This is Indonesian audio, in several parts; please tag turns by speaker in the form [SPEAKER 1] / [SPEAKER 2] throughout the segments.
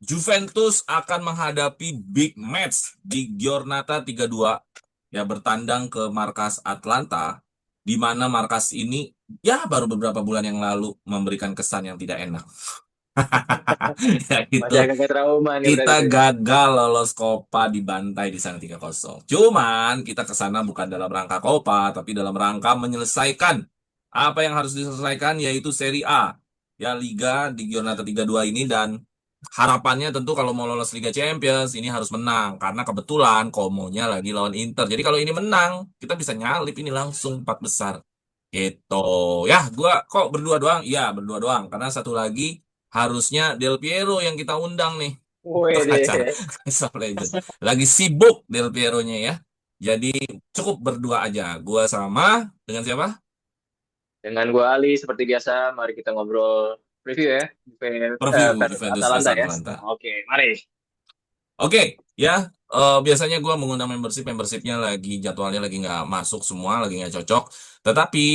[SPEAKER 1] Juventus akan menghadapi big match di Giornata 32 ya bertandang ke markas Atlanta di mana markas ini ya baru beberapa bulan yang lalu memberikan kesan yang tidak enak.
[SPEAKER 2] Masih
[SPEAKER 1] Yaitu
[SPEAKER 2] agak trauma nih
[SPEAKER 1] kita
[SPEAKER 2] berarti tuh.
[SPEAKER 1] gagal lolos Copa dibantai di sana 3-0. Cuman kita ke sana bukan dalam rangka Copa tapi dalam rangka menyelesaikan apa yang harus diselesaikan yaitu Serie A. Ya Liga di Giornata 32 ini dan harapannya tentu kalau mau lolos Liga Champions ini harus menang karena kebetulan Komonya lagi lawan Inter. Jadi kalau ini menang, kita bisa nyalip ini langsung empat besar. Gitu. Ya, gua kok berdua doang? Iya, berdua doang karena satu lagi harusnya Del Piero yang kita undang nih
[SPEAKER 2] Wih
[SPEAKER 1] untuk
[SPEAKER 2] deh.
[SPEAKER 1] acara Clash of Legends. Lagi sibuk Del Piero-nya ya. Jadi cukup berdua aja. Gua sama dengan siapa?
[SPEAKER 2] Dengan gua Ali seperti biasa, mari kita ngobrol preview ya,
[SPEAKER 1] Preview
[SPEAKER 2] versus
[SPEAKER 1] Juventus vs
[SPEAKER 2] Atalanta ya.
[SPEAKER 1] Atalanta.
[SPEAKER 2] Oke, mari.
[SPEAKER 1] Oke, ya. Biasanya gue mengundang membershipnya lagi jadwalnya lagi nggak masuk semua, lagi nggak cocok. Tetapi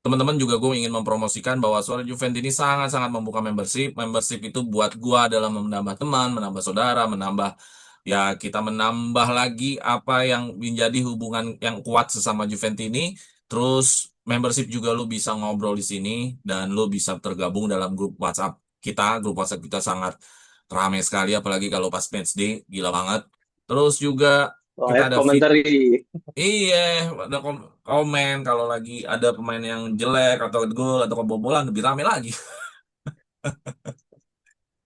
[SPEAKER 1] teman-teman juga gue ingin mempromosikan bahwa Suara Juventus ini sangat-sangat membuka membership. Membership itu buat gue adalah menambah teman, menambah saudara, menambah ya kita menambah lagi apa yang menjadi hubungan yang kuat sesama Juventus ini. Terus membership juga lu bisa ngobrol di sini dan lu bisa tergabung dalam grup WhatsApp kita. Grup WhatsApp kita sangat ramai sekali apalagi kalau pas match day gila banget. Terus juga kita
[SPEAKER 2] Live
[SPEAKER 1] ada fit.
[SPEAKER 2] commentary.
[SPEAKER 1] Iya, ada komen kalau lagi ada pemain yang jelek atau gol atau kebobolan lebih rame lagi.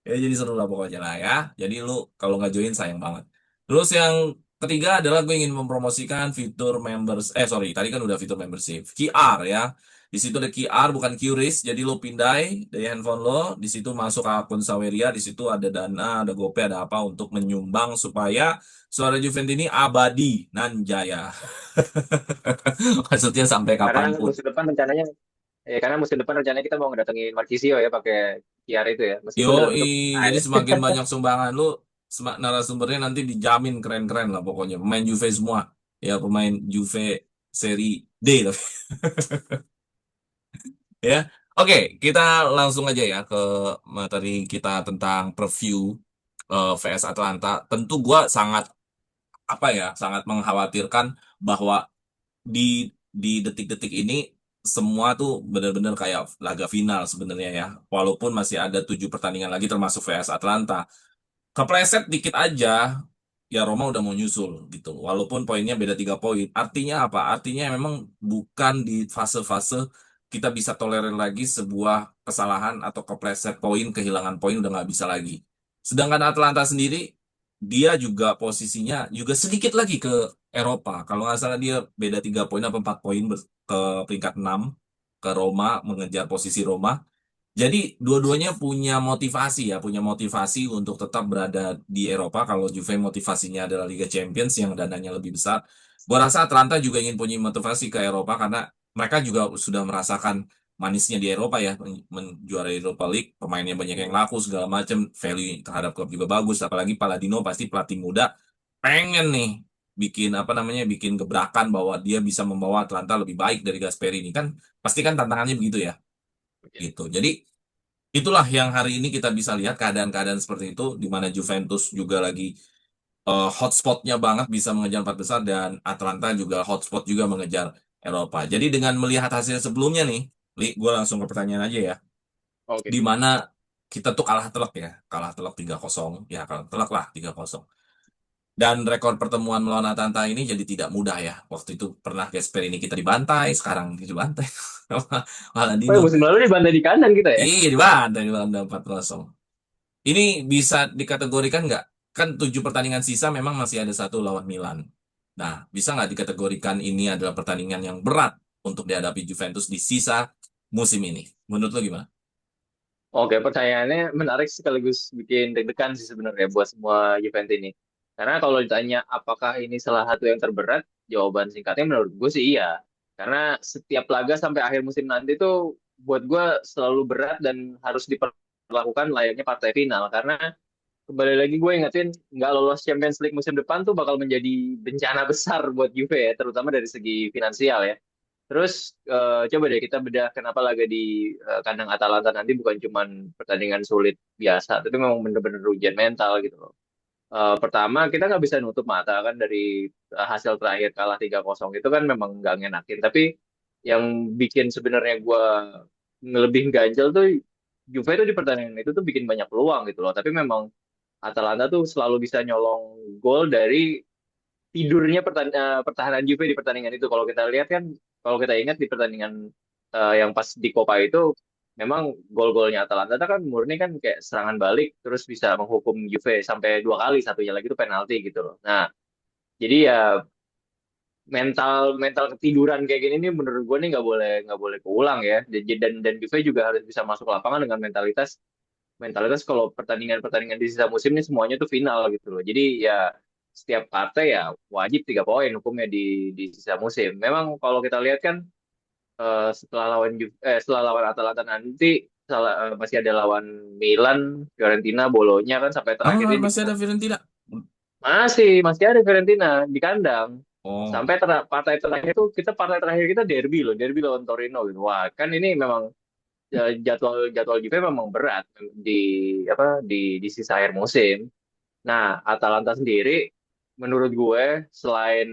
[SPEAKER 1] Ya jadi seru lah pokoknya lah ya. Jadi lu kalau nggak join sayang banget. Terus yang ketiga adalah gue ingin mempromosikan fitur members. Sorry, tadi kan udah fitur membership. QR ya. Di situ ada QR bukan QRIS. Jadi lu pindai dari handphone lo. Di situ masuk ke akun Saweria. Di situ ada Dana, ada GoPay, ada apa untuk menyumbang supaya Suara Juventus ini abadi nan jaya. Maksudnya sampai
[SPEAKER 2] Karena
[SPEAKER 1] kapanpun.
[SPEAKER 2] musim depan rencananya, karena musim depan rencananya kita mau ngedatengin Marchisio ya pakai QR itu ya, meskipun dalam
[SPEAKER 1] Yoi,
[SPEAKER 2] bentuk tunai
[SPEAKER 1] jadi
[SPEAKER 2] ya.
[SPEAKER 1] semakin banyak sumbangan lu, narasumbernya nanti dijamin keren-keren lah pokoknya. Pemain Juve semua, ya pemain Juve seri D lah. Ya, oke, kita langsung aja ya ke materi kita tentang preview VS Atlanta. Tentu gua sangat apa ya, sangat mengkhawatirkan bahwa di detik-detik ini semua tuh benar-benar kayak laga final sebenarnya ya. Walaupun masih ada 7 pertandingan lagi termasuk VS Atlanta. Kepleset dikit aja, ya Roma udah mau nyusul gitu. Walaupun poinnya beda 3 poin. Artinya apa? Artinya memang bukan di fase-fase kita bisa tolerir lagi sebuah kesalahan atau kepleset poin, kehilangan poin udah nggak bisa lagi. Sedangkan Atlanta sendiri, dia juga posisinya juga sedikit lagi ke Eropa. Kalau nggak salah dia beda 3 poin apa 4 poin ke peringkat 6 ke Roma, mengejar posisi Roma. Jadi dua-duanya punya motivasi ya, punya motivasi untuk tetap berada di Eropa. Kalau Juve motivasinya adalah Liga Champions yang dananya lebih besar. Gua rasa Atalanta juga ingin punya motivasi ke Eropa karena mereka juga sudah merasakan manisnya di Eropa ya, menjuarai Europa League, pemainnya banyak yang laku segala macam, value terhadap klub juga bagus. Apalagi Palladino pasti pelatih muda pengen nih bikin apa namanya, bikin gebrakan bahwa dia bisa membawa Atalanta lebih baik dari Gasperini kan, pasti kan tantangannya begitu ya, gitu. Jadi itulah yang hari ini kita bisa lihat keadaan-keadaan seperti itu, di mana Juventus juga lagi hotspotnya banget bisa mengejar empat besar dan Atlanta juga hotspot juga mengejar Eropa. Jadi dengan melihat hasil sebelumnya nih, Li, gue langsung ke pertanyaan aja ya.
[SPEAKER 2] Oke.
[SPEAKER 1] Di mana kita tuh kalah telak ya, kalah telak 3-0, ya kalah telak lah 3-0. Dan rekor pertemuan melawan Atalanta ini jadi tidak mudah ya. Waktu itu pernah Gasper ini kita dibantai, sekarang dibantai.
[SPEAKER 2] Oh, ya,
[SPEAKER 1] Maladino.
[SPEAKER 2] musim lalu di bantai di kandang kita ya.
[SPEAKER 1] Iya dibantai di Belanda 4-0. Ini bisa dikategorikan nggak? Kan 7 pertandingan sisa memang masih ada satu lawan Milan. Nah, bisa nggak dikategorikan ini adalah pertandingan yang berat untuk dihadapi Juventus di sisa musim ini? Menurut lo gimana?
[SPEAKER 2] Oke, pertanyaannya menarik sekaligus bikin deg-degan sih sebenarnya buat semua Juventus ini. Karena kalau ditanya apakah ini salah satu yang terberat, jawaban singkatnya menurut gue sih iya. Karena setiap laga sampai akhir musim nanti tuh buat gue selalu berat dan harus diperlakukan layaknya partai final. Karena kembali lagi gue ingetin, nggak lolos Champions League musim depan tuh bakal menjadi bencana besar buat Juve ya, terutama dari segi finansial ya. Terus coba deh kita bedah kenapa laga di kandang Atalanta nanti bukan cuman pertandingan sulit biasa, tapi memang bener-bener ujian mental gitu loh. Pertama, kita nggak bisa nutup mata kan dari hasil terakhir kalah 3-0 itu kan memang nggak ngenakin. Tapi yang bikin sebenarnya gue lebih ganjel tuh Juve itu di pertandingan itu tuh bikin banyak peluang gitu loh. Tapi memang Atalanta tuh selalu bisa nyolong gol dari tidurnya pertahanan Juve di pertandingan itu. Kalau kita lihat kan, kalau kita ingat di pertandingan yang pas di Copa itu, memang gol-golnya Atalanta itu kan murni kan kayak serangan balik, terus bisa menghukum Juve sampai 2 kali, satunya lagi itu penalti gitu loh. Nah, jadi ya mental mental ketiduran kayak gini nih menurut gue nih nggak boleh keulang ya. Dan Juve juga harus bisa masuk lapangan dengan mentalitas mentalitas kalau pertandingan-pertandingan di sisa musim ini semuanya tuh final gitu loh. Jadi ya setiap partai ya wajib 3 poin hukumnya di sisa musim. Memang kalau kita lihat kan setelah lawan Atalanta nanti masih ada lawan Milan, Fiorentina, Bolonya kan sampai
[SPEAKER 1] Ah,
[SPEAKER 2] terakhirnya
[SPEAKER 1] masih
[SPEAKER 2] juga
[SPEAKER 1] ada Fiorentina.
[SPEAKER 2] masih ada Fiorentina di kandang.
[SPEAKER 1] Oh,
[SPEAKER 2] Sampai partai terakhir kita derby lawan Torino gitu. Wah, kan ini memang jadwal jadwal Juve memang berat di di sisa akhir musim. Nah, Atalanta sendiri menurut gue selain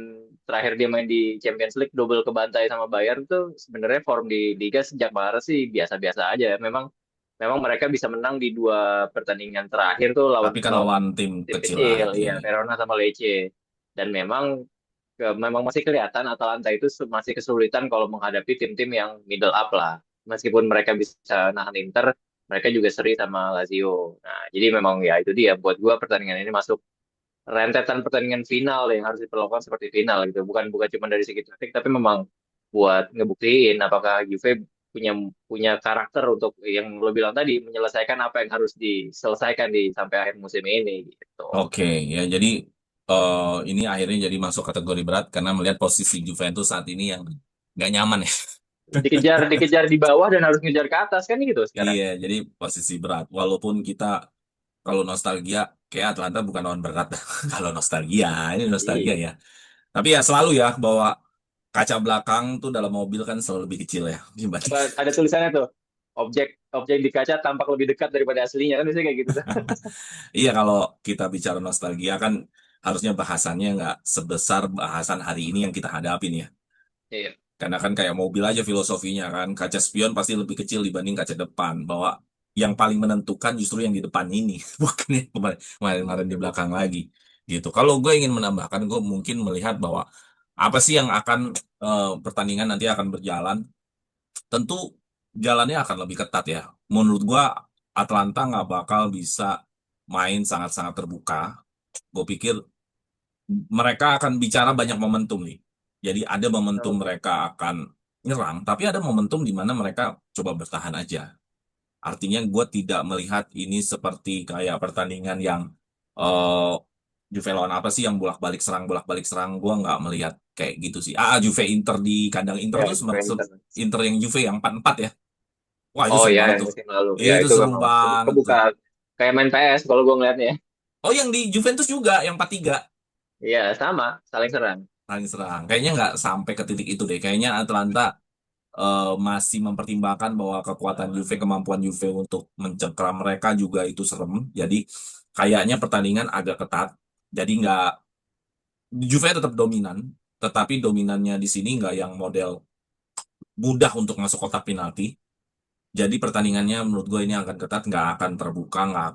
[SPEAKER 2] terakhir dia main di Champions League double kebantai sama Bayern tuh sebenarnya form di Liga sejak Maret sih biasa-biasa aja. Memang memang mereka bisa menang di 2 pertandingan terakhir tuh lawan
[SPEAKER 1] tapi kan
[SPEAKER 2] lawan
[SPEAKER 1] lawan tim
[SPEAKER 2] tim
[SPEAKER 1] kecil
[SPEAKER 2] kecil,
[SPEAKER 1] lagi.
[SPEAKER 2] ya Verona sama Lecce. Dan memang masih kelihatan Atalanta itu masih kesulitan kalau menghadapi tim-tim yang middle up lah. Meskipun mereka bisa nahan Inter, mereka juga seri sama Lazio. Nah, jadi memang ya itu dia buat gua pertandingan ini masuk rentetan pertandingan final yang harus diperlakukan seperti final gitu. Bukan bukan cuma dari segi taktik, tapi memang buat ngebuktiin apakah Juve punya punya karakter untuk yang lo bilang tadi menyelesaikan apa yang harus diselesaikan di sampai akhir musim ini gitu.
[SPEAKER 1] Oke, ya jadi ini akhirnya jadi masuk kategori berat karena melihat posisi Juventus saat ini yang nggak nyaman ya.
[SPEAKER 2] Dikejar dikejar di bawah dan harus ngejar ke atas kan gitu sekarang.
[SPEAKER 1] Iya, jadi posisi berat. Walaupun kita kalau nostalgia, kayak Atlanta bukan lawan berat. Kalau nostalgia, ini nostalgia
[SPEAKER 2] Iya.
[SPEAKER 1] ya. Tapi ya selalu ya bahwa kaca belakang tuh dalam mobil kan selalu lebih kecil ya dibanding.
[SPEAKER 2] Ada tulisannya tuh, objek objek di kaca tampak lebih dekat daripada aslinya kan biasanya kayak gitu tuh.
[SPEAKER 1] Iya, kalau kita bicara nostalgia kan harusnya bahasannya nggak sebesar bahasan hari ini yang kita hadapin ya.
[SPEAKER 2] Iya.
[SPEAKER 1] Karena kan kayak mobil aja filosofinya kan, kaca spion pasti lebih kecil dibanding kaca depan. Bahwa yang paling menentukan justru yang di depan ini, bukan yang kemarin-kemarin di belakang lagi. Gitu. Kalau gue ingin menambahkan, gue mungkin melihat bahwa apa sih yang akan pertandingan nanti akan berjalan. Tentu jalannya akan lebih ketat ya. Menurut gue Atlanta nggak bakal bisa main sangat-sangat terbuka. Gue pikir mereka akan bicara banyak momentum nih. Jadi ada momentum
[SPEAKER 2] Oke.
[SPEAKER 1] mereka akan nyerang, tapi ada momentum di mana mereka coba bertahan aja. Artinya gue tidak melihat ini seperti kayak pertandingan yang eh Juve lawan apa sih yang bolak-balik serang. Gue nggak melihat kayak gitu sih. Juve Inter di kandang Inter
[SPEAKER 2] Ya,
[SPEAKER 1] tuh
[SPEAKER 2] Juventus.
[SPEAKER 1] Inter yang Juve yang 4-4 ya. Wah, itu
[SPEAKER 2] Oh
[SPEAKER 1] seru
[SPEAKER 2] ya,
[SPEAKER 1] banget
[SPEAKER 2] yang
[SPEAKER 1] tuh.
[SPEAKER 2] musim lalu.
[SPEAKER 1] Iya,
[SPEAKER 2] Ya,
[SPEAKER 1] itu
[SPEAKER 2] itu
[SPEAKER 1] seru
[SPEAKER 2] memang
[SPEAKER 1] banget
[SPEAKER 2] kebuka
[SPEAKER 1] tuh.
[SPEAKER 2] kayak main PS kalau gue ngeliatnya.
[SPEAKER 1] Oh, yang di Juventus juga yang 4-3
[SPEAKER 2] Iya, sama, saling serang.
[SPEAKER 1] saling serang. Kayaknya nggak sampai ke titik itu deh. Kayaknya Atlanta masih mempertimbangkan bahwa kekuatan Juve, kemampuan Juve untuk mencengkeram mereka juga itu serem. Jadi kayaknya pertandingan agak ketat. Jadi nggak Juve tetap dominan, tetapi dominannya di sini nggak yang model mudah untuk masuk kotak penalti. Jadi pertandingannya menurut gue ini akan ketat, nggak akan terbuka, nggak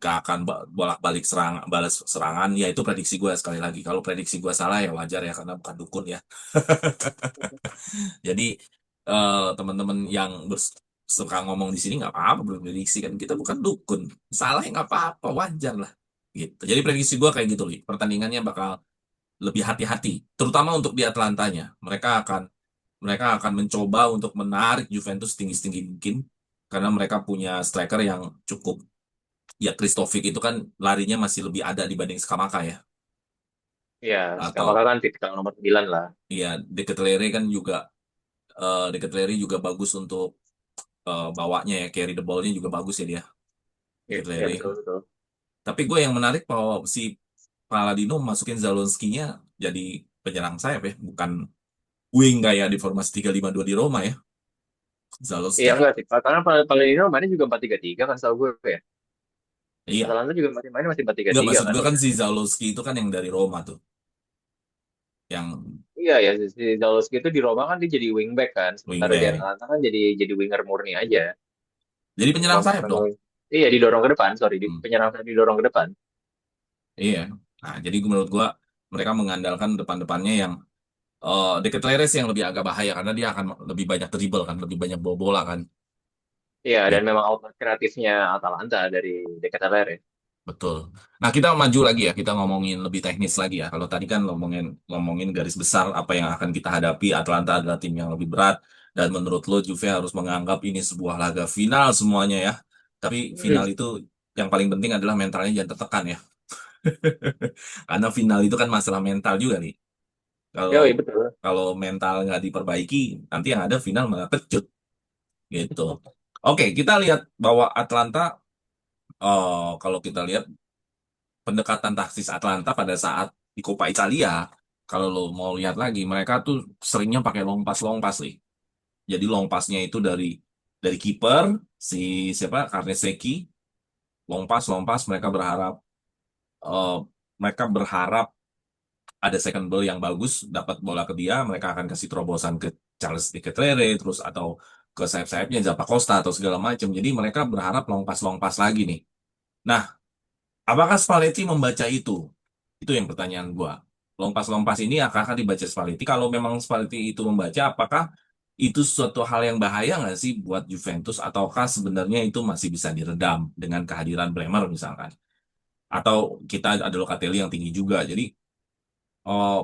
[SPEAKER 1] akan bolak-balik balas serangan. Ya itu prediksi gue sekali lagi. Kalau prediksi gue salah ya wajar ya karena bukan dukun ya. Jadi teman-teman yang suka ngomong di sini nggak apa-apa berprediksi kan kita bukan dukun, salah ya nggak apa-apa, wajar lah. Gitu. Jadi prediksi gue kayak gitu, Li. Pertandingannya bakal lebih hati-hati, terutama untuk di Atlantanya. Mereka akan mencoba untuk menarik Juventus tinggi-tinggi mungkin karena mereka punya striker yang cukup, ya Kristovic itu kan larinya masih lebih ada dibanding Skamaka ya.
[SPEAKER 2] Iya, Skamaka
[SPEAKER 1] Atau
[SPEAKER 2] kan tipikal nomor 9 lah.
[SPEAKER 1] ya De juga bagus untuk bawanya ya, carry the ball-nya juga bagus ya dia,
[SPEAKER 2] Iya,
[SPEAKER 1] dikit
[SPEAKER 2] iya
[SPEAKER 1] lere.
[SPEAKER 2] betul betul.
[SPEAKER 1] Tapi gue yang menarik bahwa si Paladino masukin Zalewski-nya jadi penyerang sayap ya, bukan wing kayak di formasi 3-5-2 di Roma ya,
[SPEAKER 2] Iya
[SPEAKER 1] Zalewski.
[SPEAKER 2] enggak sih, karena Pellegrino mainnya juga 4-3-3 kan setahu gue ya.
[SPEAKER 1] Iya,
[SPEAKER 2] Atalanta juga masih mainnya masih empat tiga
[SPEAKER 1] nggak
[SPEAKER 2] tiga
[SPEAKER 1] maksud
[SPEAKER 2] kan
[SPEAKER 1] gue kan
[SPEAKER 2] sebenarnya.
[SPEAKER 1] si Zalewski itu kan yang dari Roma tuh, yang
[SPEAKER 2] Iya ya, si Zalewski itu di Roma kan dia jadi wingback kan, sementara di
[SPEAKER 1] wingback.
[SPEAKER 2] Atalanta kan jadi winger murni aja.
[SPEAKER 1] Jadi penyerang
[SPEAKER 2] Memang
[SPEAKER 1] sayap dong.
[SPEAKER 2] memang iya didorong ke depan, sorry,
[SPEAKER 1] Hmm,
[SPEAKER 2] penyerang didorong ke depan.
[SPEAKER 1] iya. Nah, jadi menurut gua mereka mengandalkan depan-depannya yang Deket Leres yang lebih agak bahaya karena dia akan lebih banyak dribble kan, lebih banyak bawa bola kan.
[SPEAKER 2] Iya, dan
[SPEAKER 1] Gitu.
[SPEAKER 2] memang outlet kreatifnya Atalanta dari De Ketelaere.
[SPEAKER 1] Betul. Nah, kita maju lagi ya, kita ngomongin lebih teknis lagi ya. Kalau tadi kan ngomongin ngomongin garis besar apa yang akan kita hadapi, Atlanta adalah tim yang lebih berat dan menurut lo Juve harus menganggap ini sebuah laga final semuanya ya. Tapi
[SPEAKER 2] Hmm.
[SPEAKER 1] final itu yang paling penting adalah mentalnya jangan tertekan ya. Karena final itu kan masalah mental juga nih. Kalau
[SPEAKER 2] Iya betul.
[SPEAKER 1] kalau mental nggak diperbaiki, nanti yang ada final malah kecut gitu. Oke, kita lihat bahwa Atlanta, kalau kita lihat pendekatan taktis Atlanta pada saat di Coppa Italia, kalau lo mau lihat lagi, mereka tuh seringnya pakai long pass nih. Jadi long passnya itu dari kiper si siapa Karnesecki, long pass eh, mereka berharap ada second ball yang bagus, dapat bola ke dia, mereka akan kasih terobosan ke Charles de Ketlere, terus atau ke sayap-sayapnya Zappacosta atau segala macam. Jadi mereka berharap long pass lagi nih. Nah, apakah Spalletti membaca itu? Itu yang pertanyaan gua. Long pass ini akan dibaca Spalletti. Kalau memang Spalletti itu membaca, apakah itu suatu hal yang bahaya nggak sih buat Juventus? Ataukah sebenarnya itu masih bisa diredam dengan kehadiran Bremer misalkan? Atau kita ada Locatelli yang tinggi juga. Jadi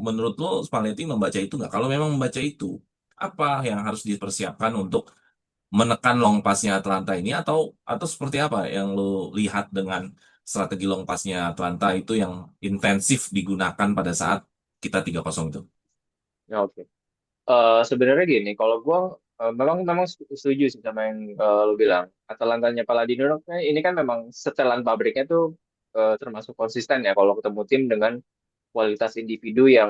[SPEAKER 1] menurut lo Spalletti membaca itu nggak? Kalau memang membaca itu, apa yang harus dipersiapkan untuk menekan long passnya Atlanta ini atau seperti apa yang lo lihat dengan strategi long passnya Atlanta itu yang intensif digunakan pada saat kita 3-0 itu?
[SPEAKER 2] Ya, oke. Sebenarnya gini, kalau gue memang memang setuju sih sama yang lo bilang. Atalantanya Palladino ini kan memang setelan pabriknya tuh termasuk konsisten ya kalau ketemu tim dengan kualitas individu yang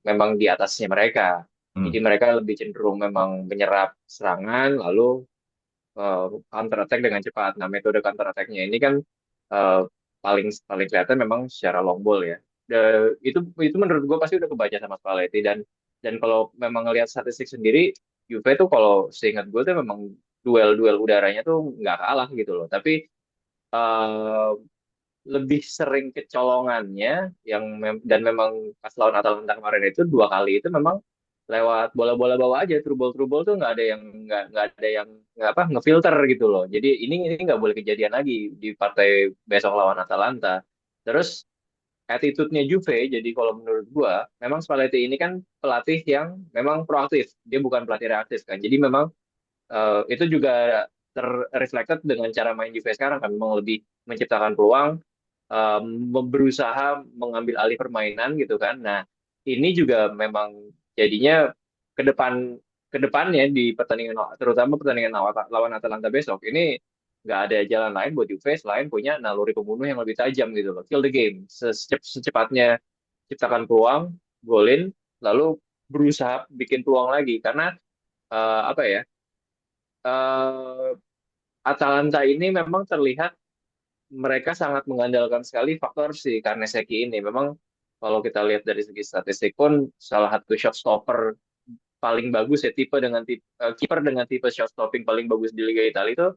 [SPEAKER 2] memang di atasnya mereka.
[SPEAKER 1] Hmm.
[SPEAKER 2] Jadi mereka lebih cenderung memang menyerap serangan lalu counter attack dengan cepat. Nah, metode counter attack-nya ini kan eh, paling paling kelihatan memang secara long ball ya. Itu menurut gue pasti udah kebaca sama Spalletti dan kalau memang ngelihat statistik sendiri, Juve tuh kalau seingat gue tuh memang duel-duel udaranya tuh nggak kalah gitu loh. Tapi eh, lebih sering kecolongannya dan memang pas lawan Atalanta kemarin itu dua kali itu memang lewat bola-bola bawah aja, trubol-trubol tuh nggak ada yang nggak ada yang nggak apa ngefilter gitu loh. Jadi ini nggak boleh kejadian lagi di partai besok lawan Atalanta. Terus attitude-nya Juve, jadi kalau menurut gua memang Spalletti ini kan pelatih yang memang proaktif, dia bukan pelatih reaktif kan. Jadi memang itu juga terreflected dengan cara main Juve sekarang kan memang lebih menciptakan peluang, berusaha mengambil alih permainan gitu kan. Nah, ini juga memang jadinya ke depan ke depannya di pertandingan terutama pertandingan lawan Atalanta besok ini nggak ada jalan lain buat Juve selain punya naluri pembunuh yang lebih tajam gitu loh. Kill the game secepatnya ciptakan peluang, golin, lalu berusaha bikin peluang lagi karena apa ya? eh, Atalanta ini memang terlihat mereka sangat mengandalkan sekali faktor si Karnesecki ini. Memang kalau kita lihat dari segi statistik pun salah satu shot stopper paling bagus ya kiper dengan tipe shot stopping paling bagus di Liga Italia itu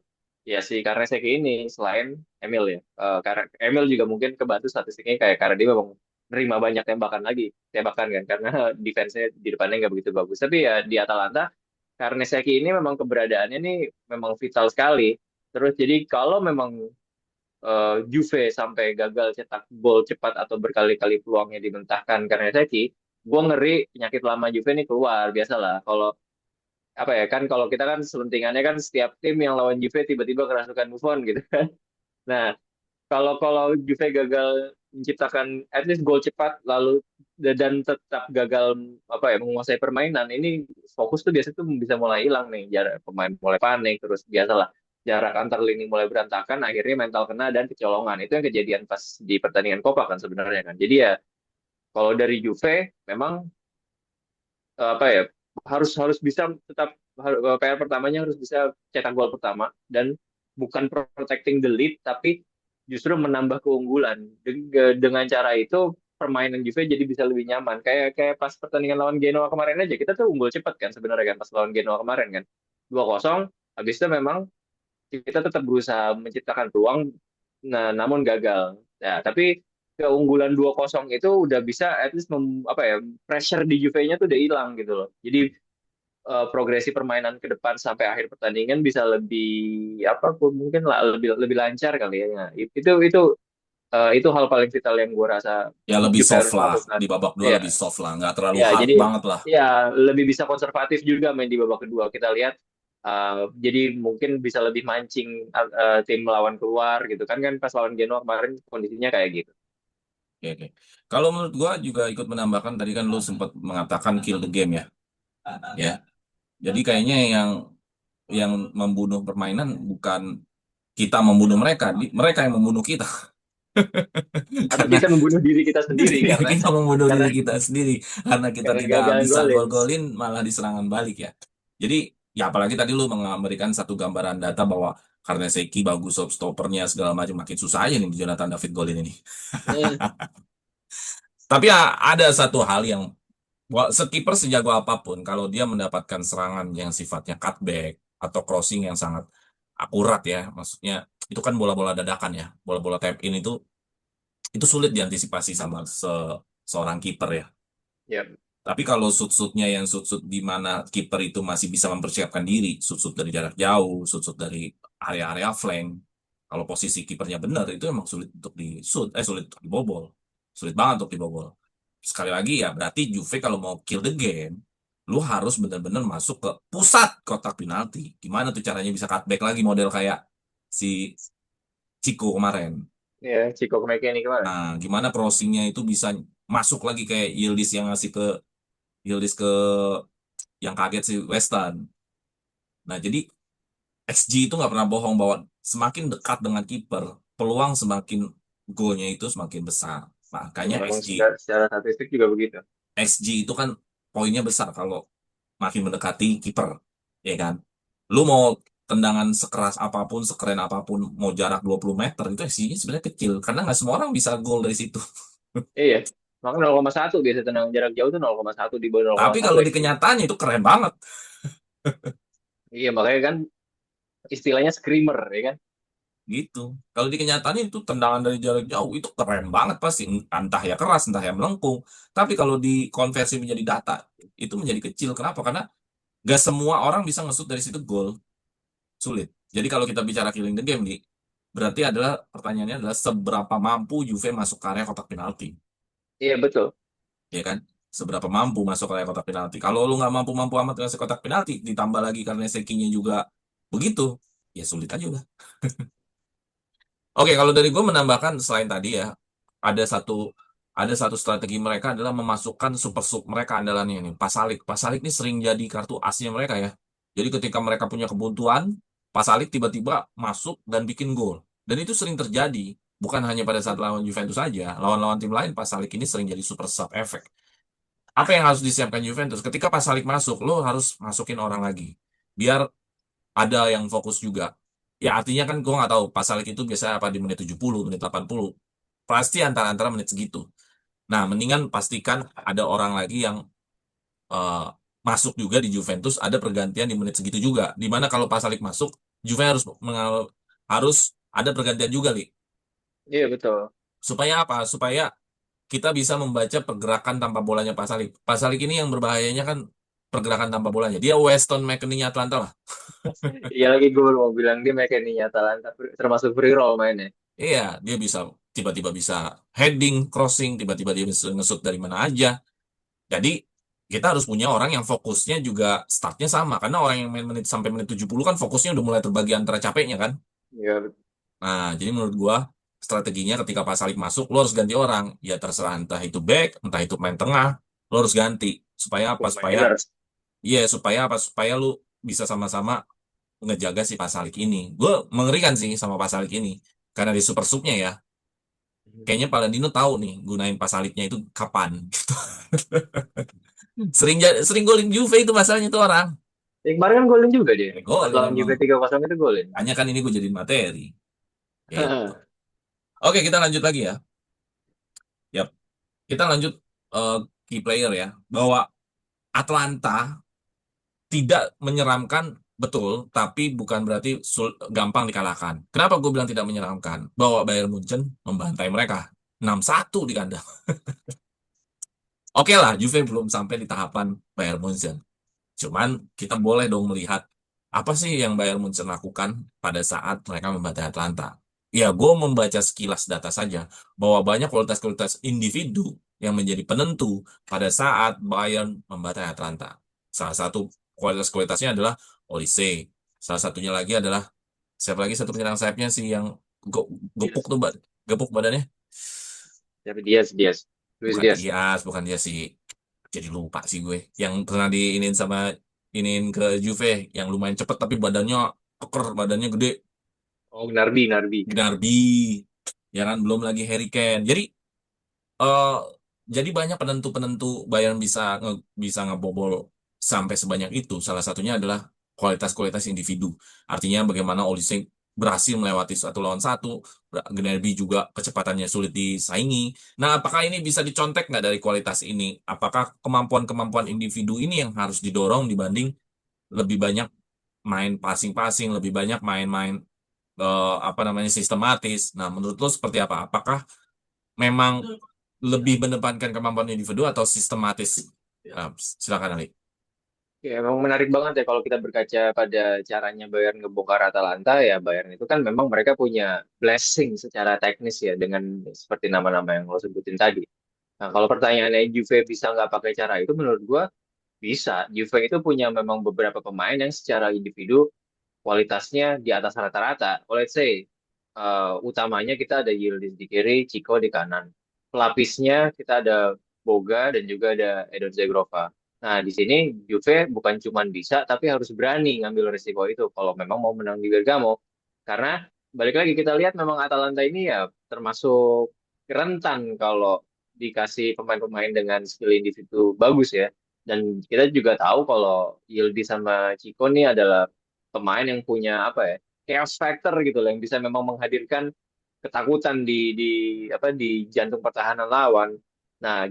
[SPEAKER 2] ya si Karnesecki ini selain Emil ya. Karena Emil juga mungkin kebantu statistiknya kayak karena dia memang nerima banyak tembakan kan karena defense-nya di depannya nggak begitu bagus. Tapi ya di Atalanta Karnesecki ini memang keberadaannya nih memang vital sekali. Terus jadi kalau memang Juve sampai gagal cetak gol cepat atau berkali-kali peluangnya dimentahkan karena Seki, gue ngeri penyakit lama Juve ini keluar. Biasalah kalau apa ya kan kalau kita kan selentingannya kan setiap tim yang lawan Juve tiba-tiba kerasukan Buffon gitu kan. Nah, kalau kalau Juve gagal menciptakan at least gol cepat lalu dan tetap gagal apa ya menguasai permainan ini fokus tuh biasanya tuh bisa mulai hilang nih jarak pemain mulai panik terus biasalah jarak antar lini mulai berantakan akhirnya mental kena dan kecolongan itu yang kejadian pas di pertandingan Copa kan sebenarnya kan jadi ya kalau dari Juve memang apa ya harus harus bisa tetap PR pertamanya harus bisa cetak gol pertama dan bukan protecting the lead tapi justru menambah keunggulan. Dengan cara itu permainan Juve jadi bisa lebih nyaman. Kayak kayak pas pertandingan lawan Genoa kemarin aja kita tuh unggul cepat kan sebenarnya kan pas lawan Genoa kemarin kan. 2-0 habis itu memang kita tetap berusaha menciptakan peluang namun gagal. Ya, tapi keunggulan 2-0 itu udah bisa at least apa ya pressure di Juve-nya tuh udah hilang gitu loh. Jadi progresi permainan ke depan sampai akhir pertandingan bisa lebih apa mungkin lah lebih lebih lancar kali ya. Nah, itu hal paling vital yang gue rasa
[SPEAKER 1] Ya lebih
[SPEAKER 2] Juve
[SPEAKER 1] soft
[SPEAKER 2] harus
[SPEAKER 1] lah,
[SPEAKER 2] lakukan.
[SPEAKER 1] di babak dua
[SPEAKER 2] Ya,
[SPEAKER 1] lebih soft lah, nggak terlalu
[SPEAKER 2] ya
[SPEAKER 1] hard
[SPEAKER 2] jadi
[SPEAKER 1] banget lah.
[SPEAKER 2] ya lebih bisa konservatif juga main di babak kedua. Kita lihat jadi mungkin bisa lebih mancing tim melawan keluar gitu kan kan pas lawan Genoa kemarin kondisinya kayak gitu.
[SPEAKER 1] Oke, oke. Kalau menurut gua juga ikut menambahkan tadi kan lu sempat mengatakan kill the game ya. Ya. Jadi kayaknya yang membunuh permainan bukan kita membunuh mereka, mereka yang membunuh kita.
[SPEAKER 2] Atau
[SPEAKER 1] Karena
[SPEAKER 2] kita membunuh diri kita sendiri karena
[SPEAKER 1] kita membunuh
[SPEAKER 2] karena
[SPEAKER 1] diri kita sendiri karena kita
[SPEAKER 2] karena
[SPEAKER 1] tidak
[SPEAKER 2] gagal
[SPEAKER 1] bisa
[SPEAKER 2] golin.
[SPEAKER 1] gol-golin malah diserangan balik ya. Jadi ya apalagi tadi lu memberikan satu gambaran data bahwa karena Seki bagus stoppernya segala macam makin susah aja nih di Jonathan David golin ini.
[SPEAKER 2] Hmm,
[SPEAKER 1] Tapi ya ada satu hal yang sekiper sejago apapun kalau dia mendapatkan serangan yang sifatnya cutback atau crossing yang sangat akurat ya, maksudnya itu kan bola-bola dadakan ya, bola-bola tap in itu sulit diantisipasi sama seorang kiper ya.
[SPEAKER 2] ya,
[SPEAKER 1] Tapi kalau shoot-shootnya yang shoot-shoot di mana kiper itu masih bisa mempersiapkan diri, shoot-shoot dari jarak jauh, shoot-shoot dari area-area flank, kalau posisi kipernya benar itu emang sulit untuk di shoot, sulit untuk dibobol, sulit banget untuk dibobol. Sekali lagi ya berarti Juve kalau mau kill the game, lu harus benar-benar masuk ke pusat kotak penalti. Gimana tuh caranya bisa cutback lagi model kayak si Chico kemarin.
[SPEAKER 2] ya Chico ini kemarin.
[SPEAKER 1] Nah, gimana crossingnya itu bisa masuk lagi kayak Yildiz yang ngasih ke Yildiz ke yang kaget si Weston. Nah, jadi XG itu nggak pernah bohong bahwa semakin dekat dengan kiper, peluang semakin golnya itu semakin besar.
[SPEAKER 2] Ya,
[SPEAKER 1] Makanya
[SPEAKER 2] memang secara statistik juga begitu.
[SPEAKER 1] XG itu kan poinnya besar kalau makin mendekati kiper, ya kan? Lu mau tendangan sekeras apapun, sekeren apapun, mau jarak 20 meter, itu XG-nya sebenarnya kecil. Karena nggak semua orang bisa gol dari situ.
[SPEAKER 2] Iya, maka 0,1 biasa tendangan jarak jauh tuh 0,1 di bawah
[SPEAKER 1] Tapi
[SPEAKER 2] 0,1
[SPEAKER 1] kalau di
[SPEAKER 2] XG.
[SPEAKER 1] kenyataannya itu keren banget.
[SPEAKER 2] Iya, makanya kan istilahnya screamer ya kan.
[SPEAKER 1] Gitu. Kalau di kenyataan itu tendangan dari jarak jauh itu keren banget pasti. Entah ya keras, entah ya melengkung. Tapi kalau dikonversi menjadi data, itu menjadi kecil. Kenapa? Karena gak semua orang bisa ngesut dari situ gol. Sulit. Jadi kalau kita bicara killing the game nih, berarti adalah pertanyaannya adalah seberapa mampu Juve masuk ke area kotak penalti.
[SPEAKER 2] Iya betul.
[SPEAKER 1] Ya kan? Seberapa mampu masuk ke area kotak penalti. Kalau lu nggak mampu-mampu amat masuk kotak penalti, ditambah lagi karena sekinya juga begitu, ya sulit aja udah. Oke, kalau dari gue menambahkan selain tadi ya, ada satu ada satu strategi mereka adalah memasukkan super sub mereka andalannya nih, Pasalik. Pasalik ini sering jadi kartu asnya mereka ya. Jadi ketika mereka punya kebuntuan, Pasalik tiba-tiba masuk dan bikin gol. Dan itu sering terjadi, bukan hanya pada saat lawan Juventus saja, lawan-lawan tim lain Pasalik ini sering jadi super sub efek. Apa yang harus disiapkan Juventus? Ketika Pasalik masuk, lo harus masukin orang lagi. Biar ada yang fokus juga. Ya artinya kan gue nggak tahu Pasalik itu biasanya apa di menit 70, menit 80. Pasti antara-antara menit segitu. Nah, mendingan pastikan ada orang lagi yang eh, masuk juga di Juventus, ada pergantian di menit segitu juga. Dimana kalau Pasalik masuk, Juve harus ada pergantian juga, Li.
[SPEAKER 2] Iya betul.
[SPEAKER 1] Supaya apa? Supaya kita bisa membaca pergerakan tanpa bolanya Pasalik. Pasalik ini yang berbahayanya kan pergerakan tanpa bolanya. Dia Weston McKennie-nya Atlanta lah.
[SPEAKER 2] Iya lagi gue mau bilang dia mekaniknya Atalanta termasuk free roll mainnya.
[SPEAKER 1] Iya, dia bisa tiba-tiba bisa heading, crossing, tiba-tiba dia bisa ngesut dari mana aja. Jadi kita harus punya orang yang fokusnya juga startnya sama. Karena orang yang main menit sampai menit 70 kan fokusnya udah mulai terbagi antara capeknya kan.
[SPEAKER 2] Iya
[SPEAKER 1] Nah, jadi menurut gua strateginya ketika Pasalik masuk, lo harus ganti orang. Ya terserah entah itu back, entah itu main tengah, lo harus ganti. Supaya apa?
[SPEAKER 2] betul
[SPEAKER 1] Supaya,
[SPEAKER 2] mainer.
[SPEAKER 1] iya supaya apa? Supaya lu bisa sama-sama ngejaga si Pasalik ini. Gue mengerikan sih sama Pasalik ini. Karena di super subnya ya, kayaknya Palladino tahu nih gunain Pasaliknya itu kapan. Sering golin Juve itu masalahnya tuh orang.
[SPEAKER 2] Yang kemarin kan golin juga dia. Pas
[SPEAKER 1] Golin
[SPEAKER 2] lawan
[SPEAKER 1] emang.
[SPEAKER 2] Juve 3-0 itu golin.
[SPEAKER 1] Hanya kan ini gue jadiin materi. Gitu. Oke, kita lanjut lagi ya. Yap, kita lanjut eh, key player ya. Bahwa Atlanta tidak menyeramkan, betul, tapi bukan berarti gampang dikalahkan. Kenapa gue bilang tidak menyeramkan? Bahwa Bayern Munchen membantai mereka 6-1 di kandang. Oke lah, Juve belum sampai di tahapan Bayern Munchen. Cuman kita boleh dong melihat apa sih yang Bayern Munchen lakukan pada saat mereka membantai Atlanta. Ya, gue membaca sekilas data saja bahwa banyak kualitas-kualitas individu yang menjadi penentu pada saat Bayern membantai Atlanta. Salah satu kualitas-kualitasnya adalah Olise. Salah satunya lagi adalah siapa lagi satu penyerang sayapnya sih yang gepuk
[SPEAKER 2] Diaz.
[SPEAKER 1] tuh, gepuk badannya.
[SPEAKER 2] Tapi Diaz. Luis
[SPEAKER 1] Bukan
[SPEAKER 2] Diaz.
[SPEAKER 1] Diaz, bukan dia sih. Jadi lupa sih gue. Yang pernah diinin sama iniin ke Juve, yang lumayan cepet tapi badannya keker, badannya gede.
[SPEAKER 2] Oh, Narbi.
[SPEAKER 1] Gnabry, ya kan belum lagi Harry Kane. Eh jadi banyak penentu-penentu Bayern bisa ngebobol sampai sebanyak itu. Salah satunya adalah kualitas-kualitas individu. Artinya bagaimana Olise berhasil melewati 1 lawan 1, Gnabry juga kecepatannya sulit disaingi. Nah, apakah ini bisa dicontek nggak dari kualitas ini? Apakah kemampuan-kemampuan individu ini yang harus didorong dibanding lebih banyak main passing-passing, lebih banyak main-main apa namanya sistematis. Nah, menurut lo seperti apa? Apakah memang lebih mendepankan kemampuan individu atau sistematis? Silakan Ali.
[SPEAKER 2] Ya, emang menarik banget ya kalau kita berkaca pada caranya Bayern ngebongkar Atalanta ya Bayern itu kan memang mereka punya blessing secara teknis ya dengan seperti nama-nama yang lo sebutin tadi. Nah, kalau pertanyaannya Juve bisa nggak pakai cara itu menurut gua bisa. Juve itu punya memang beberapa pemain yang secara individu kualitasnya di atas rata-rata. Let's say utamanya kita ada Yildiz di kiri, Chico di kanan. Pelapisnya kita ada Boga dan juga ada Edon Zegrova. Nah, di sini Juve bukan cuma bisa, tapi harus berani ngambil risiko itu kalau memang mau menang di Bergamo. Karena balik lagi kita lihat memang Atalanta ini ya termasuk rentan kalau dikasih pemain-pemain dengan skill individu bagus ya. Dan kita juga tahu kalau Yildiz sama Chico ini adalah pemain yang punya apa ya chaos factor gitu loh yang bisa memang menghadirkan ketakutan di jantung pertahanan lawan. Nah,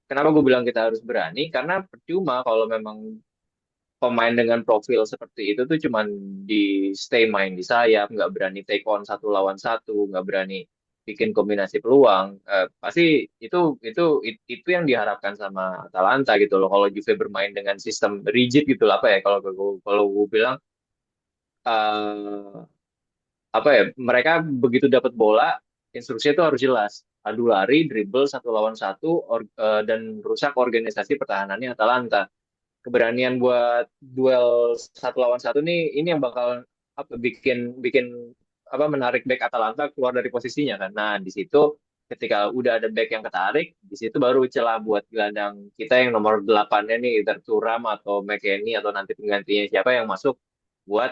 [SPEAKER 2] kenapa gue bilang kita harus berani? Karena percuma kalau memang pemain dengan profil seperti itu tuh cuman di stay main di sayap, nggak berani take on 1 lawan 1, nggak berani bikin kombinasi peluang. Pasti itu yang diharapkan sama Atalanta gitu loh. Kalau Juve bermain dengan sistem rigid gitu lah apa ya kalau gue bilang eh, apa ya mereka begitu dapat bola instruksinya itu harus jelas adu lari dribble 1 lawan 1 dan rusak organisasi pertahanannya Atalanta keberanian buat duel 1 lawan 1 nih ini yang bakal apa bikin bikin apa menarik back Atalanta keluar dari posisinya kan nah di situ ketika udah ada back yang ketarik di situ baru celah buat gelandang kita yang nomor 8-nya nih either Thuram atau McKennie atau nanti penggantinya siapa yang masuk buat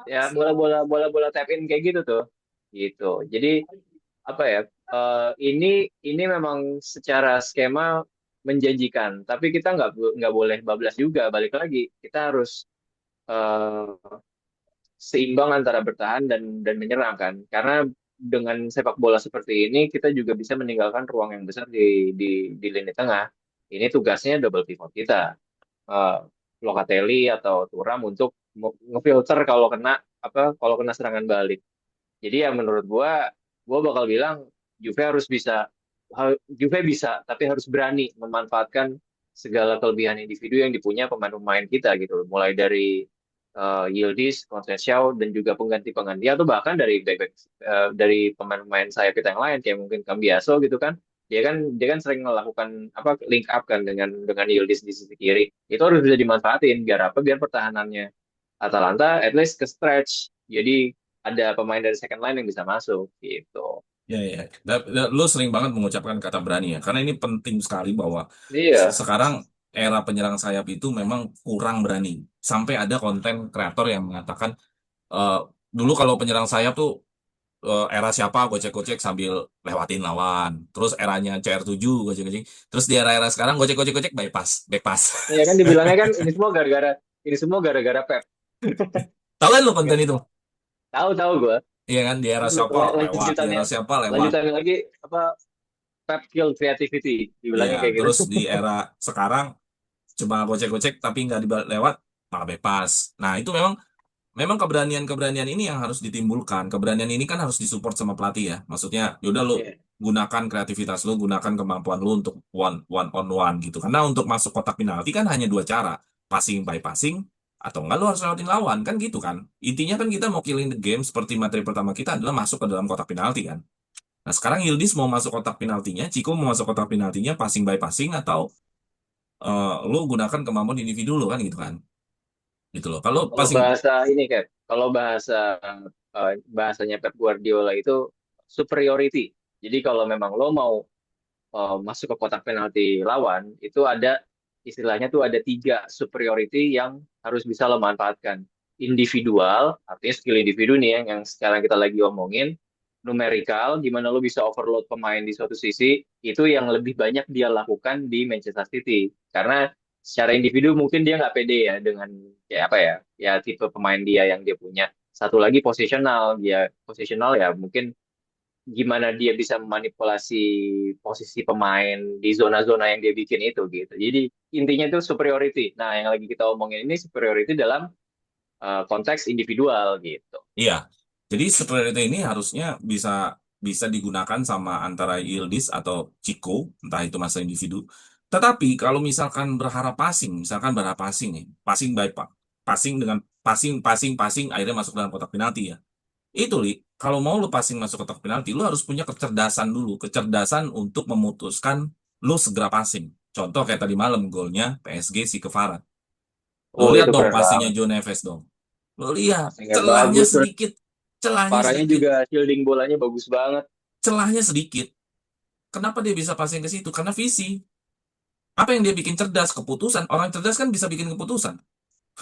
[SPEAKER 2] ya bola-bola tap in kayak gitu tuh gitu jadi apa ya ini memang secara skema menjanjikan tapi kita nggak boleh bablas juga balik lagi kita harus eh, seimbang antara bertahan dan menyerang kan karena dengan sepak bola seperti ini kita juga bisa meninggalkan ruang yang besar di lini tengah ini tugasnya double pivot kita eh, Locatelli atau Thuram untuk ngefilter kalau kena serangan balik. Jadi ya menurut gua bakal bilang Juve harus bisa Juve bisa tapi harus berani memanfaatkan segala kelebihan individu yang dipunya pemain-pemain kita gitu. Mulai dari Yildiz, Conceição dan juga pengganti-pengganti atau bahkan dari pemain-pemain sayap kita yang lain kayak mungkin Cambiaso gitu kan. Dia kan sering melakukan apa link up kan dengan Yildiz di sisi kiri. Itu harus bisa dimanfaatin biar apa? Biar pertahanannya Atalanta at least ke stretch. Jadi ada pemain dari second line yang bisa masuk gitu.
[SPEAKER 1] Ya, ya. Lu sering banget mengucapkan kata berani ya, karena ini penting sekali bahwa
[SPEAKER 2] Iya,
[SPEAKER 1] sekarang era penyerang sayap itu memang kurang berani. Sampai ada konten kreator yang mengatakan, eh, dulu kalau penyerang sayap tuh era siapa gocek-gocek sambil lewatin lawan. Terus eranya CR7 gocek-gocek. Terus di era-era sekarang gocek-gocek-gocek bypass, backpass.
[SPEAKER 2] Ya kan dibilangnya kan ini semua gara-gara Pep.
[SPEAKER 1] Tahu kan lo konten itu?
[SPEAKER 2] Nggak- Tahu-tahu gue.
[SPEAKER 1] Iya kan di era siapa lewat, di
[SPEAKER 2] Lanjutannya
[SPEAKER 1] era siapa lewat.
[SPEAKER 2] lanjutannya lagi apa Pep kill creativity
[SPEAKER 1] Iya,
[SPEAKER 2] dibilangnya kayak gitu.
[SPEAKER 1] terus di era sekarang cuma gocek-gocek tapi nggak lewat malah bypass. Nah, itu memang memang keberanian-keberanian ini yang harus ditimbulkan. Keberanian ini kan harus disupport sama pelatih ya. Maksudnya, yaudah lu
[SPEAKER 2] Iya.
[SPEAKER 1] gunakan kreativitas lu, gunakan kemampuan lu untuk one on one gitu. Karena untuk masuk kotak penalti kan hanya dua cara, passing by passing atau enggak lu harus lewatin lawan kan gitu kan. Intinya kan kita mau killing the game seperti materi pertama kita adalah masuk ke dalam kotak penalti kan. Nah, sekarang Yildiz mau masuk kotak penaltinya, Ciko mau masuk kotak penaltinya passing by passing atau lu gunakan kemampuan individu lu kan gitu kan. Gitu loh. Kalau
[SPEAKER 2] Kalau
[SPEAKER 1] passing
[SPEAKER 2] bahasa ini kan, kalau bahasanya Pep Guardiola itu superiority. Jadi kalau memang lo mau masuk ke kotak penalti lawan, itu ada istilahnya tuh ada tiga superiority yang harus bisa lo manfaatkan. Individual, artinya skill individu nih yang sekarang kita lagi omongin. Numerical, gimana lo bisa overload pemain di suatu sisi, itu yang lebih banyak dia lakukan di Manchester City. Karena secara individu mungkin dia nggak pede ya dengan ya apa ya tipe pemain dia yang dia punya. Satu lagi posisional ya mungkin gimana dia bisa memanipulasi posisi pemain di zona-zona yang dia bikin itu gitu. Jadi intinya itu superiority. Nah, yang lagi kita omongin ini superiority dalam konteks individual gitu.
[SPEAKER 1] Iya. Jadi superiority ini harusnya bisa bisa digunakan sama antara Yildiz atau Chico, entah itu masa individu. Tetapi kalau misalkan misalkan berharap passing nih, passing by passing dengan passing, akhirnya masuk dalam kotak penalti ya. Itu li, kalau mau lu passing masuk kotak penalti, lu harus punya kecerdasan dulu, kecerdasan untuk memutuskan lu segera passing. Contoh kayak tadi malam golnya PSG si Kvarat. Lu
[SPEAKER 2] Oh,
[SPEAKER 1] lihat
[SPEAKER 2] itu
[SPEAKER 1] dong
[SPEAKER 2] keren
[SPEAKER 1] passingnya
[SPEAKER 2] banget.
[SPEAKER 1] Joe Neves dong. Lu lihat
[SPEAKER 2] Passingnya
[SPEAKER 1] celahnya
[SPEAKER 2] bagus terus
[SPEAKER 1] sedikit, celahnya
[SPEAKER 2] parahnya
[SPEAKER 1] sedikit,
[SPEAKER 2] juga shielding bolanya bagus banget.
[SPEAKER 1] celahnya sedikit. Kenapa dia bisa passing ke situ? Karena visi. Apa yang dia bikin cerdas? Keputusan. Orang cerdas kan bisa bikin keputusan.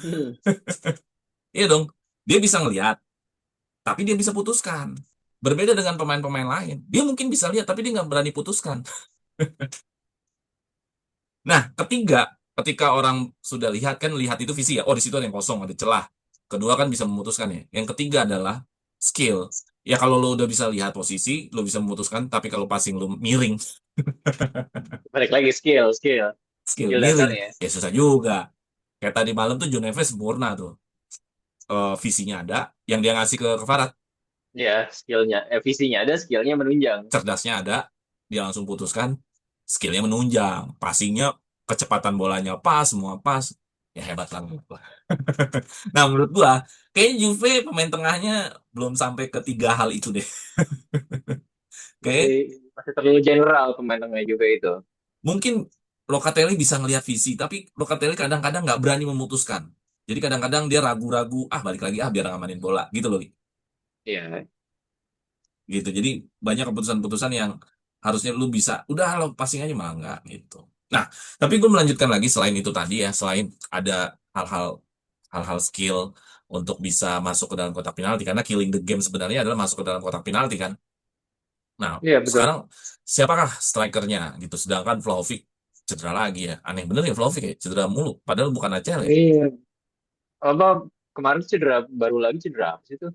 [SPEAKER 2] Hmm.
[SPEAKER 1] Iya dong. Dia bisa ngelihat, tapi dia bisa putuskan. Berbeda dengan pemain-pemain lain. Dia mungkin bisa lihat, tapi dia nggak berani putuskan. Nah, ketika orang sudah lihat kan, lihat itu visi ya. Oh, di situ ada yang kosong, ada celah. Kedua kan bisa memutuskan ya. Yang ketiga adalah skill. Ya kalau lo udah bisa lihat posisi, lo bisa memutuskan. Tapi kalau passing lo miring,
[SPEAKER 2] Balik lagi skill
[SPEAKER 1] miring,
[SPEAKER 2] dasarnya.
[SPEAKER 1] ya susah juga. Kayak tadi malam tuh John Neves sempurna tuh. Visinya ada, yang dia ngasih ke Farad,
[SPEAKER 2] Ya, visinya ada, skillnya menunjang.
[SPEAKER 1] cerdasnya ada, dia langsung putuskan, skillnya menunjang, passingnya, kecepatan bolanya pas, semua pas, ya hebat banget. Nah menurut gua, kayaknya Juve pemain tengahnya belum sampai ke tiga hal itu deh.
[SPEAKER 2] Masih
[SPEAKER 1] Kayak
[SPEAKER 2] masih terlalu general pemain tengah juga itu.
[SPEAKER 1] mungkin Locatelli bisa ngelihat visi, tapi Locatelli kadang-kadang nggak berani memutuskan. Jadi kadang-kadang dia ragu-ragu, balik lagi biar ngamanin bola gitu loh.
[SPEAKER 2] Iya.
[SPEAKER 1] Gitu. Jadi banyak keputusan-keputusan yang harusnya lu bisa, udah lo passing aja malah enggak gitu. Nah, tapi gue melanjutkan lagi selain itu tadi ya, selain ada hal-hal hal-hal skill untuk bisa masuk ke dalam kotak penalti karena killing the game sebenarnya adalah masuk ke dalam kotak penalti kan. Nah,
[SPEAKER 2] Iya, betul.
[SPEAKER 1] sekarang siapakah strikernya gitu? Sedangkan Vlahovic cedera lagi ya. Aneh bener ya Vlahovic ya, cedera mulu. Padahal bukan ACL ya.
[SPEAKER 2] Iya. Apa kemarin baru lagi cedera apa sih itu?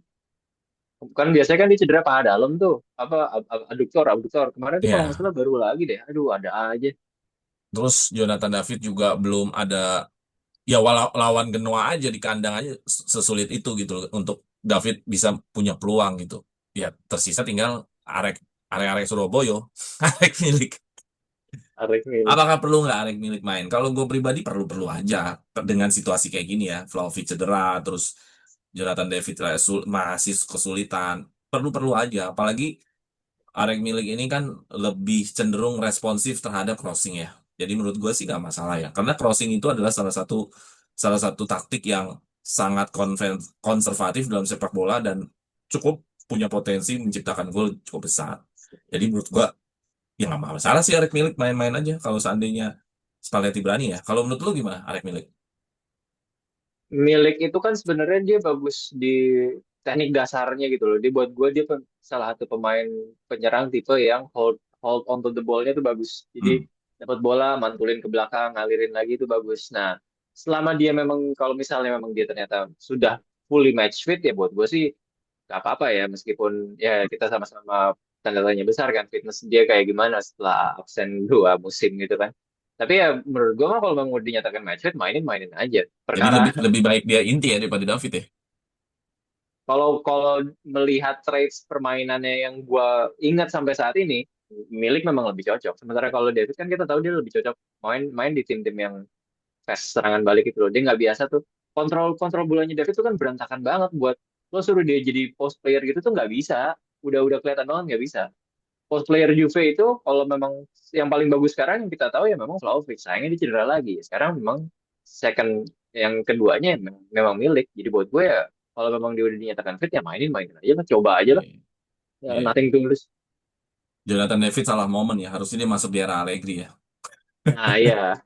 [SPEAKER 2] Kan biasanya kan dia cedera paha dalam tuh. Apa abduktor. Kemarin tuh kalau nggak
[SPEAKER 1] Ya,
[SPEAKER 2] salah baru lagi deh. Aduh, ada aja.
[SPEAKER 1] terus Jonathan David juga belum ada. Ya lawan Genoa aja di kandang aja sesulit itu gitu loh, untuk David bisa punya peluang gitu. Ya tersisa tinggal Arek Arek Surabaya, Arek milik.
[SPEAKER 2] Arif Milik.
[SPEAKER 1] Apakah perlu nggak Arek milik main? Kalau gue pribadi perlu-perlu aja dengan situasi kayak gini ya. Vlahovic cedera, terus Jonathan David masih kesulitan. Perlu-perlu aja. Apalagi Arek milik ini kan lebih cenderung responsif terhadap crossing ya. Jadi menurut gue sih nggak masalah ya. Karena crossing itu adalah salah satu taktik yang sangat konservatif dalam sepak bola dan cukup punya potensi menciptakan gol cukup besar. Jadi menurut gue ya nggak masalah sih Arek milik main-main aja kalau seandainya Spalletti berani ya. Kalau menurut lu gimana Arek milik?
[SPEAKER 2] Milik itu kan sebenarnya dia bagus di teknik dasarnya gitu loh. Dia buat gue dia salah satu pemain penyerang tipe yang hold hold on to the ball-nya tuh bagus. Jadi
[SPEAKER 1] Hmm.
[SPEAKER 2] dapat bola, mantulin ke belakang, ngalirin lagi itu bagus. Nah, selama dia memang kalau misalnya memang dia ternyata sudah fully match fit ya buat gue sih gak apa-apa ya meskipun ya kita sama-sama tanda tanya besar kan fitness dia kayak gimana setelah absen 2 musim gitu kan. Tapi ya menurut gue mah kalau memang mau dinyatakan match fit mainin mainin aja.
[SPEAKER 1] Jadi
[SPEAKER 2] Perkara
[SPEAKER 1] lebih lebih baik dia inti ya daripada David ya.
[SPEAKER 2] kalau kalau melihat traits permainannya yang gue ingat sampai saat ini, Milik memang lebih cocok. Sementara kalau David kan kita tahu dia lebih cocok main main di tim-tim yang fast serangan balik itu loh. Dia nggak biasa tuh kontrol kontrol bolanya David tuh kan berantakan banget buat lo suruh dia jadi post player gitu tuh nggak bisa. Udah kelihatan banget nggak bisa. Post player Juve itu kalau memang yang paling bagus sekarang yang kita tahu ya memang Vlahovic. Sayangnya dia cedera lagi. Sekarang memang second yang keduanya memang Milik. Jadi buat gue ya kalau memang dia udah dinyatakan fit ya mainin mainin aja lah, coba aja lah.
[SPEAKER 1] Iya.
[SPEAKER 2] Ya,
[SPEAKER 1] Iya.
[SPEAKER 2] nothing tulus.
[SPEAKER 1] Jonathan David salah momen ya. Harusnya dia masuk di era Allegri ya.
[SPEAKER 2] Nah iya,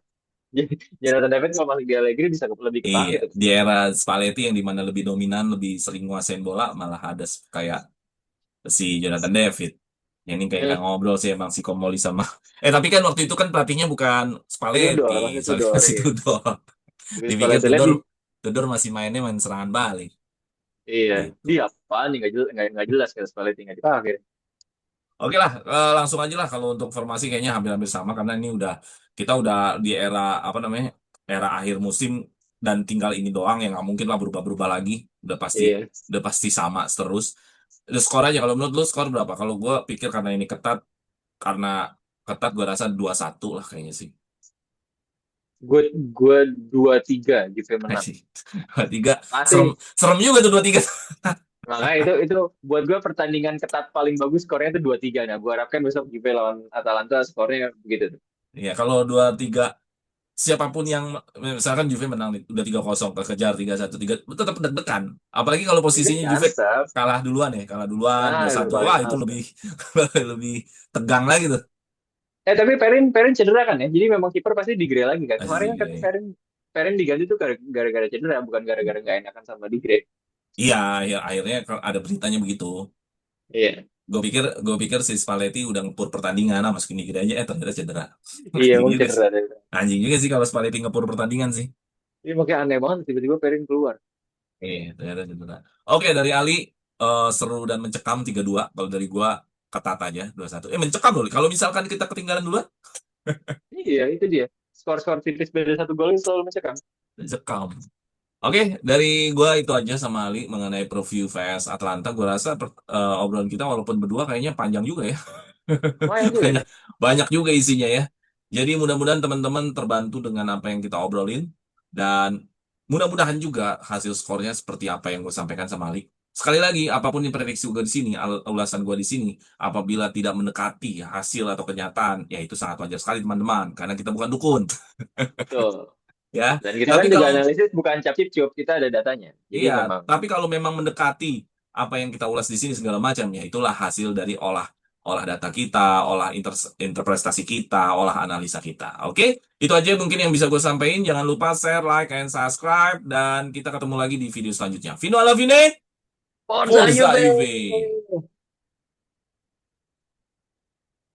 [SPEAKER 2] Jonathan David kalau masuk di Allegri bisa lebih
[SPEAKER 1] Iya,
[SPEAKER 2] kepake tuh.
[SPEAKER 1] di era Spalletti yang dimana lebih dominan, lebih sering nguasain bola, malah ada kayak si Jonathan David. Yang ini kayak
[SPEAKER 2] Hmm,
[SPEAKER 1] ngobrol sih emang si Komoli sama. Tapi kan waktu itu kan pelatihnya bukan
[SPEAKER 2] itu
[SPEAKER 1] Spalletti,
[SPEAKER 2] dor, masih itu
[SPEAKER 1] soalnya
[SPEAKER 2] dor.
[SPEAKER 1] si
[SPEAKER 2] Iya.
[SPEAKER 1] Tudor.
[SPEAKER 2] Tapi
[SPEAKER 1] Dipikir
[SPEAKER 2] Spalletti lihat
[SPEAKER 1] Tudor,
[SPEAKER 2] di,
[SPEAKER 1] Tudor masih mainnya main serangan balik.
[SPEAKER 2] iya,
[SPEAKER 1] Gitu.
[SPEAKER 2] dia apaan nih nggak jelas kalau Spalletti nggak dipakai.
[SPEAKER 1] Oke lah, langsung aja lah kalau untuk formasi kayaknya hampir-hampir sama karena ini udah kita udah di era apa namanya era akhir musim dan tinggal ini doang yang nggak mungkin lah berubah-berubah lagi.
[SPEAKER 2] Iya.
[SPEAKER 1] Udah pasti sama terus. Skor aja kalau menurut lu skor berapa? Kalau gue pikir karena ketat gue rasa 2-1 lah kayaknya sih.
[SPEAKER 2] Gue 2-3 Juve menang.
[SPEAKER 1] Anjing. 2-3 serem
[SPEAKER 2] Pasti.
[SPEAKER 1] serem juga tuh 2-3.
[SPEAKER 2] Makanya itu buat gue pertandingan ketat paling bagus skornya itu 2-3. Nah, gue harapkan besok Juve lawan Atalanta skornya begitu tuh.
[SPEAKER 1] Ya kalau 2-3 siapapun yang misalkan Juve menang nih, udah 3-0 kekejar 3-1 3 tetap deg-degan. Apalagi kalau posisinya
[SPEAKER 2] Deg-degan
[SPEAKER 1] Juve
[SPEAKER 2] tetap.
[SPEAKER 1] kalah duluan
[SPEAKER 2] Nah,
[SPEAKER 1] dua
[SPEAKER 2] itu
[SPEAKER 1] satu
[SPEAKER 2] paling
[SPEAKER 1] wah itu
[SPEAKER 2] males
[SPEAKER 1] lebih
[SPEAKER 2] kan.
[SPEAKER 1] lebih tegang lagi tuh.
[SPEAKER 2] Tapi Perin Perin cedera kan ya. Jadi memang kiper pasti digre lagi kan. Kemarin
[SPEAKER 1] Asik.
[SPEAKER 2] kan Perin Perin diganti tuh gara-gara cedera, bukan gara-gara nggak enakan sama digre.
[SPEAKER 1] Iya, ya akhirnya ada beritanya begitu.
[SPEAKER 2] Iya.
[SPEAKER 1] Gue pikir si Spalletti udah ngepur pertandingan, masukin gini aja, ternyata cedera.
[SPEAKER 2] Iya,
[SPEAKER 1] Anjing
[SPEAKER 2] emang
[SPEAKER 1] juga sih.
[SPEAKER 2] cedera deh.
[SPEAKER 1] Anjing juga sih kalau Spalletti ngepur pertandingan sih.
[SPEAKER 2] Ini makanya aneh banget tiba-tiba Perin keluar.
[SPEAKER 1] Ternyata cedera. Oke, dari Ali seru dan mencekam 3-2. Kalau dari gua ketat aja 2-1. Mencekam loh. Kalau misalkan kita ketinggalan dulu,
[SPEAKER 2] Iya, itu dia. Skor-skor tipis beda 1 gol itu selalu mencekam.
[SPEAKER 1] mencekam. Oke, dari gua itu aja sama Ali mengenai preview VS Atlanta. Gua rasa obrolan kita walaupun berdua kayaknya panjang juga ya.
[SPEAKER 2] Lumayan juga
[SPEAKER 1] Banyak,
[SPEAKER 2] nih.
[SPEAKER 1] banyak juga isinya ya. Jadi mudah-mudahan teman-teman terbantu dengan apa yang kita obrolin. Dan mudah-mudahan juga hasil skornya seperti apa yang gue sampaikan sama Ali. Sekali lagi, apapun yang prediksi gue di sini, ulasan gue di sini, apabila tidak mendekati hasil atau kenyataan, ya itu sangat wajar sekali teman-teman, karena kita bukan dukun,
[SPEAKER 2] Betul.
[SPEAKER 1] ya.
[SPEAKER 2] Dan kita
[SPEAKER 1] Tapi
[SPEAKER 2] kan juga
[SPEAKER 1] kalau
[SPEAKER 2] analisis bukan cap-cip-cup, kita ada datanya. Jadi
[SPEAKER 1] Iya,
[SPEAKER 2] memang
[SPEAKER 1] tapi kalau memang mendekati apa yang kita ulas di sini segala macam, ya itulah hasil dari olah olah data kita, olah interpretasi kita, olah analisa kita. Oke, itu aja mungkin yang bisa gue sampaikan. Jangan lupa share, like, and subscribe, dan kita ketemu lagi di video selanjutnya. Vino alla fine,
[SPEAKER 2] Forza
[SPEAKER 1] Forza
[SPEAKER 2] Juve!
[SPEAKER 1] EV.